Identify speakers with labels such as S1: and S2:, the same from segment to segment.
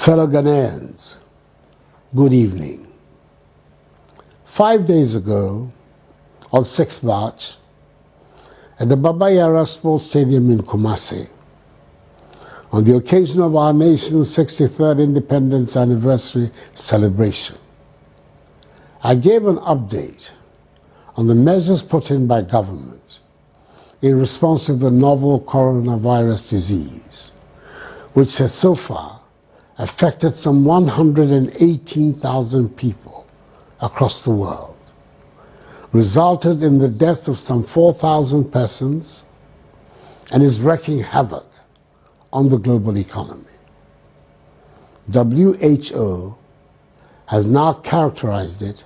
S1: Fellow Ghanaians, good evening. 5 days ago, on 6th March, at the Baba Yara Sports Stadium in Kumasi, on the occasion of our nation's 63rd Independence Anniversary celebration, I gave an update on the measures put in by government in response to the novel coronavirus disease, which has so far affected some 118,000 people across the world, resulted in the deaths of some 4,000 persons, and is wreaking havoc on the global economy. WHO has now characterized it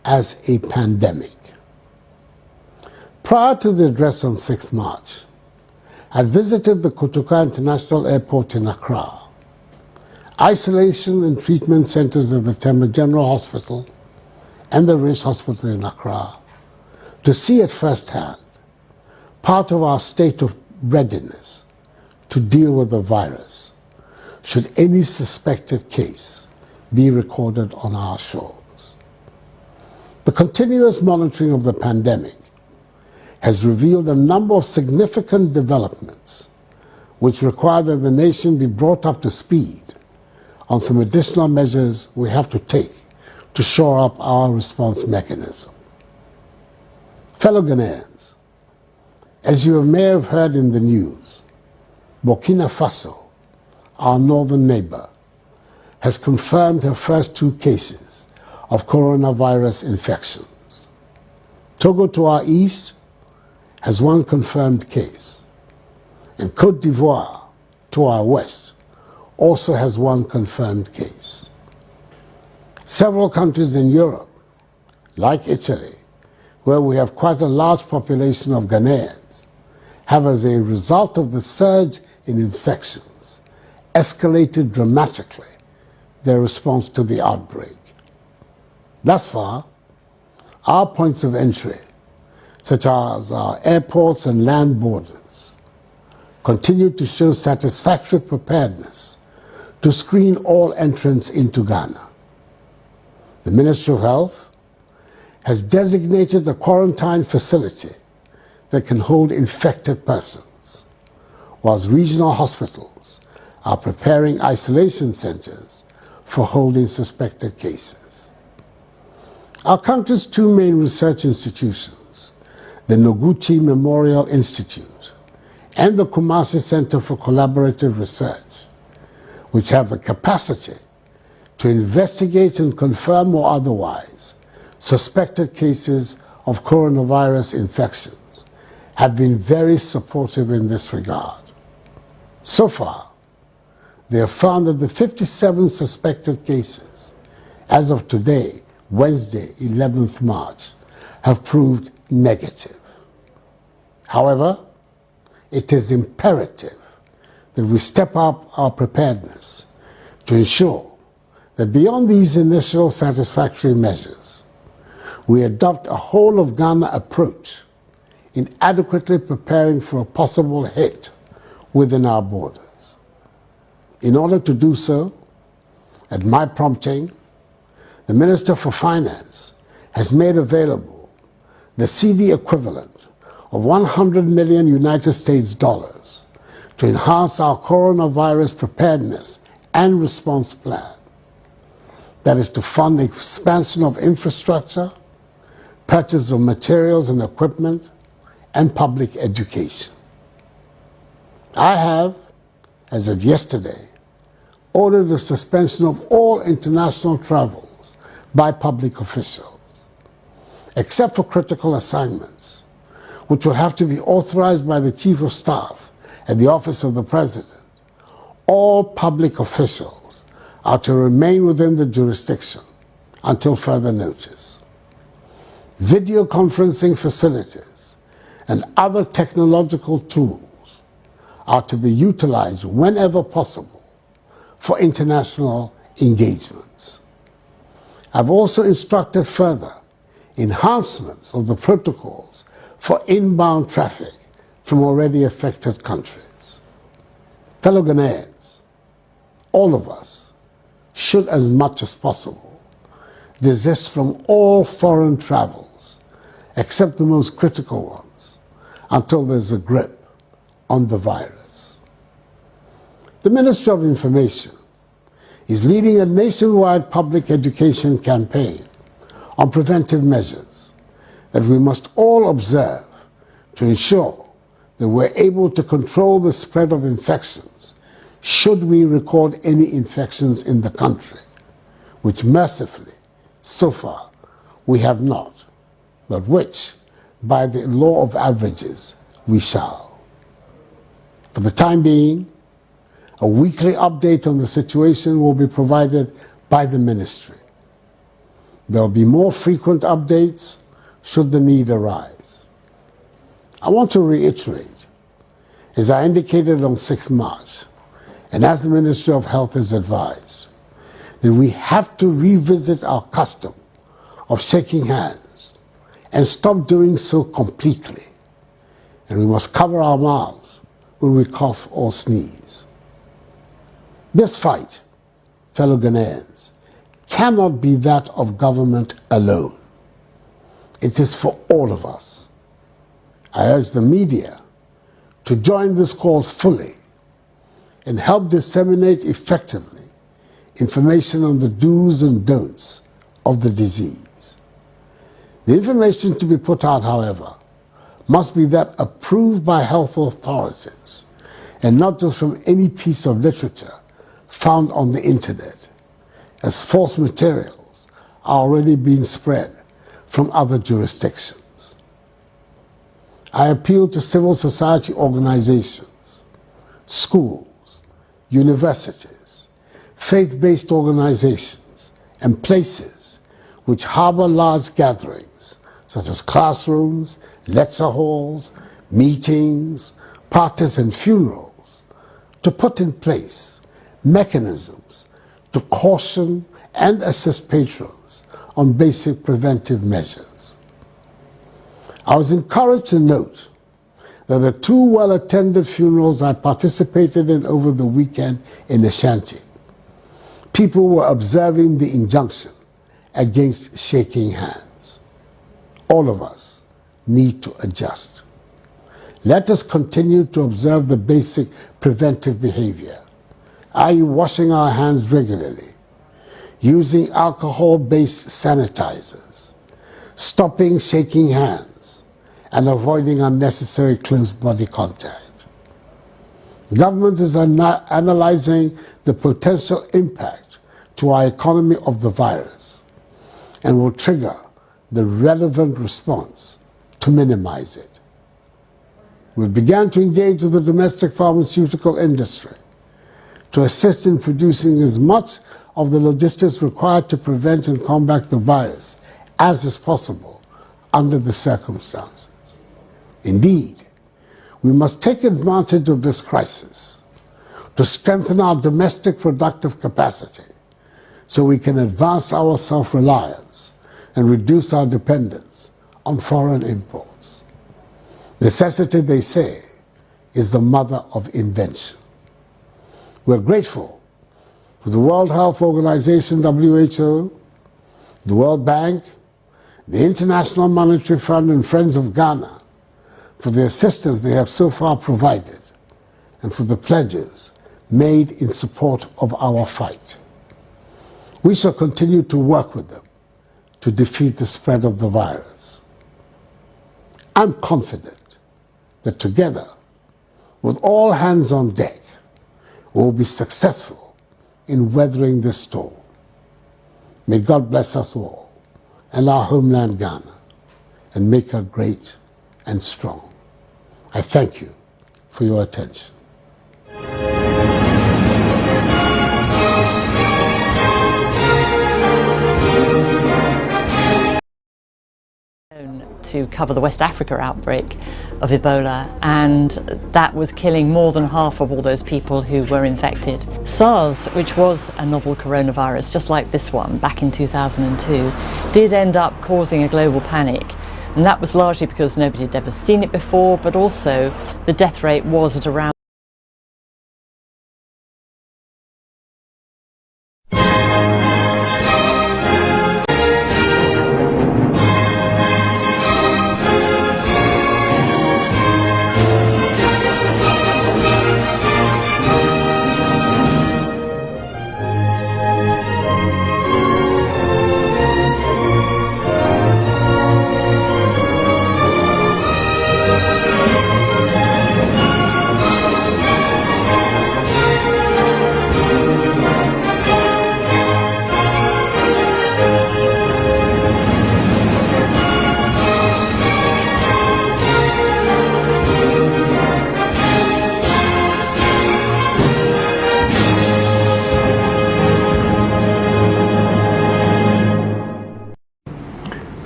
S1: as a pandemic. Prior to the address on 6th March, I visited the Kotoka International Airport in Accra, isolation and treatment centers of the Tema General Hospital and the Rish Hospital in Accra, to see at first hand part of our state of readiness to deal with the virus, should any suspected case be recorded on our shores. The continuous monitoring of the pandemic has revealed a number of significant developments which require that the nation be brought up to speed on some additional measures we have to take to shore up our response mechanism. Fellow Ghanaians, as you may have heard in the news, Burkina Faso, our northern neighbor, has confirmed her first 2 cases of coronavirus infections. Togo to our east has 1 confirmed case, and Côte d'Ivoire to our west also has 1 confirmed case. Several countries in Europe, like Italy, where we have quite a large population of Ghanaians, have, as a result of the surge in infections, escalated dramatically their response to the outbreak. Thus far, our points of entry, such as our airports and land borders, continue to show satisfactory preparedness to screen all entrants into Ghana. The Ministry of Health has designated a quarantine facility that can hold infected persons, whilst regional hospitals are preparing isolation centers for holding suspected cases. Our country's 2 main research institutions, the Noguchi Memorial Institute and the Kumasi Center for Collaborative Research, which have the capacity to investigate and confirm or otherwise suspected cases of coronavirus infections, have been very supportive in this regard. So far, they have found that the 57 suspected cases, as of today, Wednesday, 11th March, have proved negative. However, it is imperative that we step up our preparedness to ensure that beyond these initial satisfactory measures, we adopt a whole-of-Ghana approach in adequately preparing for a possible hit within our borders. In order to do so, at my prompting, the Minister for Finance has made available the CD equivalent of 100 million United States dollars to enhance our coronavirus preparedness and response plan. That is to fund the expansion of infrastructure, purchase of materials and equipment, and public education. I have, as of yesterday, ordered the suspension of all international travels by public officials, except for critical assignments, which will have to be authorized by the Chief of Staff at the Office of the President. All public officials are to remain within the jurisdiction until further notice. Video conferencing facilities and other technological tools are to be utilized whenever possible for international engagements. I've also instructed further enhancements of the protocols for inbound traffic from already affected countries. Fellow Ghanaians, all of us should, as much as possible, desist from all foreign travels, except the most critical ones, until there's a grip on the virus. The Ministry of Information is leading a nationwide public education campaign on preventive measures that we must all observe to ensure that we're able to control the spread of infections should we record any infections in the country, which mercifully, so far, we have not, but which, by the law of averages, we shall. For the time being, a weekly update on the situation will be provided by the ministry. There will be more frequent updates should the need arise. I want to reiterate, as I indicated on 6th March, and as the Ministry of Health has advised, that we have to revisit our custom of shaking hands and stop doing so completely. And we must cover our mouths when we cough or sneeze. This fight, fellow Ghanaians, cannot be that of government alone. It is for all of us. I urge the media to join this cause fully and help disseminate effectively information on the do's and don'ts of the disease. The information to be put out, however, must be that approved by health authorities and not just from any piece of literature found on the internet, as false materials are already being spread from other jurisdictions. I appeal to civil society organizations, schools, universities, faith-based organizations, and places which harbor large gatherings, such as classrooms, lecture halls, meetings, parties, and funerals, to put in place mechanisms to caution and assist patrons on basic preventive measures. I was encouraged to note that the 2 well-attended funerals I participated in over the weekend in Ashanti, people were observing the injunction against shaking hands. All of us need to adjust. Let us continue to observe the basic preventive behavior, i.e. washing our hands regularly, using alcohol-based sanitizers, stopping shaking hands, and avoiding unnecessary close body contact. Government is analyzing the potential impact to our economy of the virus and will trigger the relevant response to minimize it. We began to engage with the domestic pharmaceutical industry to assist in producing as much of the logistics required to prevent and combat the virus as is possible under the circumstances. Indeed, we must take advantage of this crisis to strengthen our domestic productive capacity so we can advance our self-reliance and reduce our dependence on foreign imports. Necessity, they say, is the mother of invention. We're grateful to the World Health Organization, WHO, the World Bank, the International Monetary Fund, and Friends of Ghana for the assistance they have so far provided and for the pledges made in support of our fight. We shall continue to work with them to defeat the spread of the virus. I'm confident that together, with all hands on deck, we will be successful in weathering this storm. May God bless us all and our homeland Ghana and make her great and strong. I thank you for your attention.
S2: To cover the West Africa outbreak of Ebola, and that was killing more than half of all those people who were infected. SARS, which was a novel coronavirus just like this one back in 2002, did end up causing a global panic, and that was largely because nobody had ever seen it before, but also the death rate was at around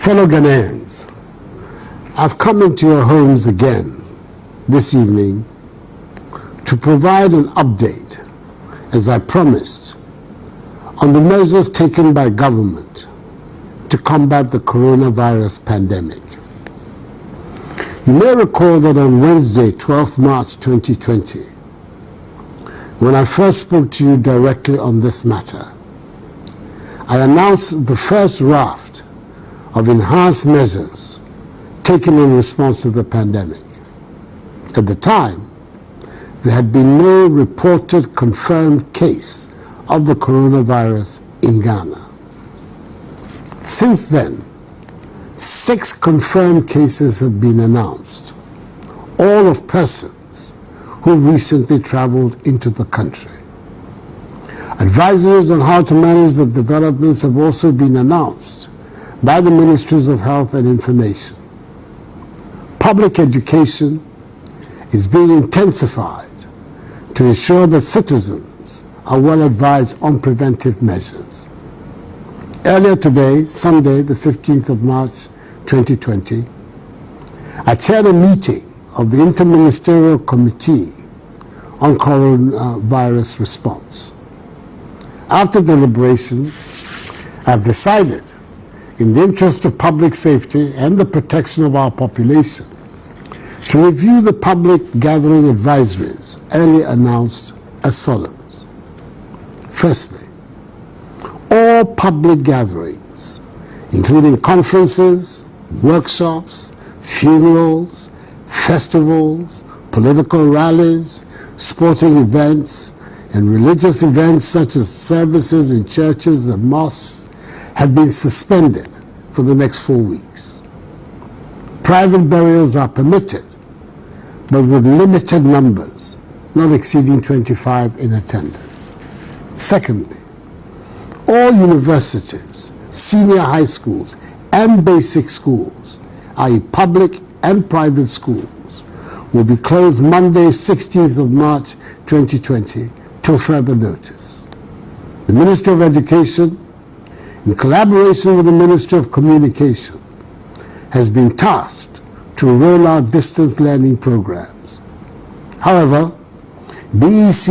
S1: Fellow Ghanaians, I've come into your homes again this evening to provide an update, as I promised, on the measures taken by government to combat the coronavirus pandemic. You may recall that on Wednesday, 12th March 2020, when I first spoke to you directly on this matter, I announced the first raft of enhanced measures taken in response to the pandemic. At the time, there had been no reported confirmed case of the coronavirus in Ghana. Since then, 6 confirmed cases have been announced, all of persons who recently traveled into the country. Advisories on how to manage the developments have also been announced by the Ministries of Health and Information. Public education is being intensified to ensure that citizens are well advised on preventive measures. Earlier today, Sunday, the 15th of March 2020, I chaired a meeting of the Interministerial Committee on Coronavirus Response. After deliberations, I have decided, in the interest of public safety and the protection of our population, to review the public gathering advisories earlier announced as follows. Firstly, all public gatherings, including conferences, workshops, funerals, festivals, political rallies, sporting events, and religious events such as services in churches and mosques, have been suspended for the next 4 weeks. Private burials are permitted, but with limited numbers, not exceeding 25 in attendance. Secondly, all universities, senior high schools, and basic schools, i.e. public and private schools, will be closed Monday, 16th of March 2020, till further notice. The Ministry of Education, in collaboration with the Ministry of Communication, has been tasked to roll out distance learning programs. However, BECE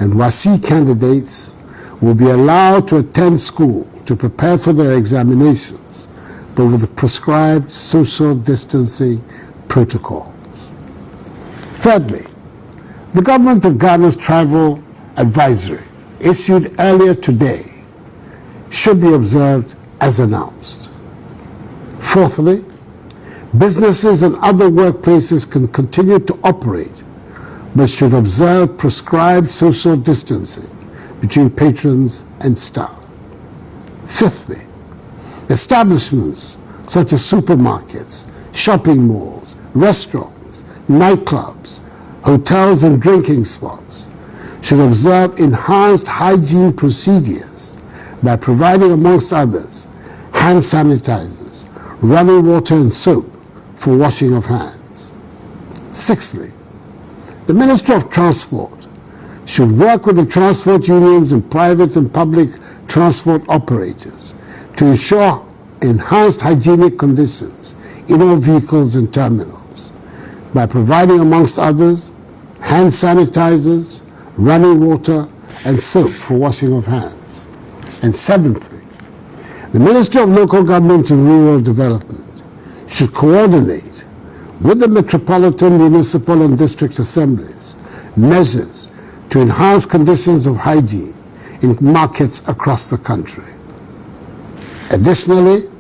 S1: and WASI candidates will be allowed to attend school to prepare for their examinations, but with the prescribed social distancing protocols. Thirdly, the Government of Ghana's travel advisory, issued earlier today, should be observed as announced. Fourthly, businesses and other workplaces can continue to operate, but should observe prescribed social distancing between patrons and staff. Fifthly, establishments such as supermarkets, shopping malls, restaurants, nightclubs, hotels and drinking spots should observe enhanced hygiene procedures by providing, amongst others, hand sanitizers, running water and soap for washing of hands. Sixthly, the Ministry of Transport should work with the transport unions and private and public transport operators to ensure enhanced hygienic conditions in all vehicles and terminals by providing, amongst others, hand sanitizers, running water and soap for washing of hands. And seventhly, the Ministry of Local Government and Rural Development should coordinate with the metropolitan, municipal and district assemblies measures to enhance conditions of hygiene in markets across the country. Additionally,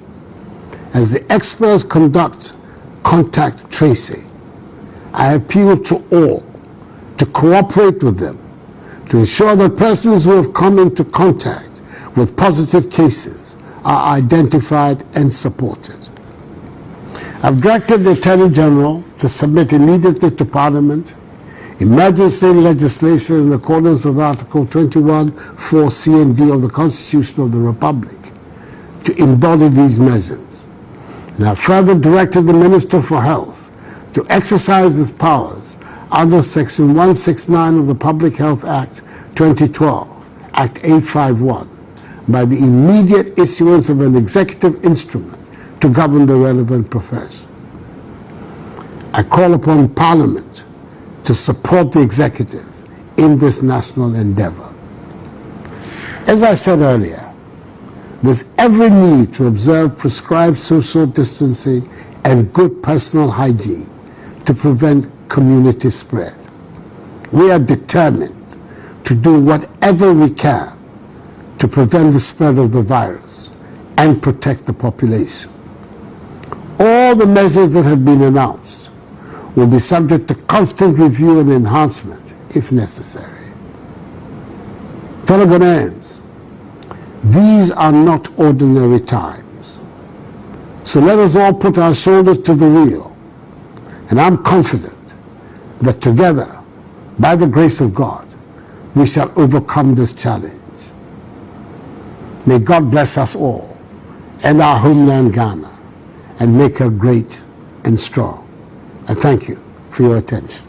S1: as the experts conduct contact tracing, I appeal to all to cooperate with them to ensure that persons who have come into contact with positive cases are identified and supported. I've directed the Attorney General to submit immediately to Parliament emergency legislation in accordance with Article 21(4)(c) and (d) of the Constitution of the Republic to embody these measures. And I've further directed the Minister for Health to exercise his powers under Section 169 of the Public Health Act 2012, Act 851, by the immediate issuance of an executive instrument to govern the relevant profession. I call upon Parliament to support the executive in this national endeavor. As I said earlier, there's every need to observe prescribed social distancing and good personal hygiene to prevent community spread. We are determined to do whatever we can to prevent the spread of the virus and protect the population. All the measures that have been announced will be subject to constant review and enhancement if necessary. Fellow Ghanaians, these are not ordinary times. So let us all put our shoulders to the wheel. And I'm confident that together, by the grace of God, we shall overcome this challenge. May God bless us all and our homeland Ghana and make her great and strong. I thank you for your attention.